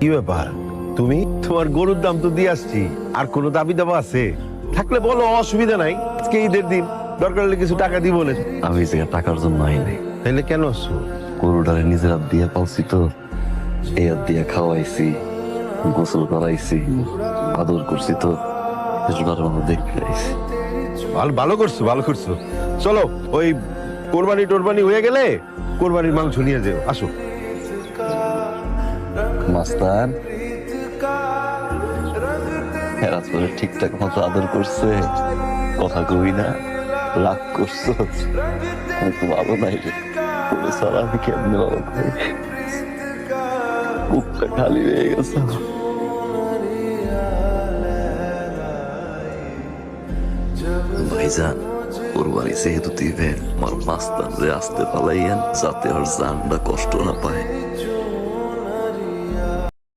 কি ব্যাপার? তুমি তোমার গরুর দাম তো দিয়ে আসছি, আর কোনো দাবি দাবা আছে থাকলে বলো, অসুবিধা নাই। আজকে ঈদের দিন, দরকার হলে কিছু টাকা দিব না। আমি এই জায়গায় টাকার জন্য আই নাই। তাইলে কেন আসছো? গরুটারে নিজের হাত দিয়ে পালছি তো, এই হাত দিয়ে খাওয়াইছি, গোসল করাইছি, আদর করছি তো, এটার মতো দেখতে আইছি। ভালো ভালো করছো, ভালো করছো। চলো, ওই কোরবানি টোরবানি হয়ে গেলে কোরবানির মাংস নিয়ে যেও। আসো। মাস্টার এরা তোরে ঠিকঠাক মতো আদর করছে, কথা কবি না, রাগ করছো, আমি তো ভালো নাই রে। তোরে ছাড়া আমি কেমনে ভালো করি, বুকটা খালি হয়ে গেছে। ভাইজান, কোরবানি যেহেতু দিবেন, আমার মাস্টার রে আসতে পালাইয়েন, যাতে ওর জানটা কষ্ট না পায়।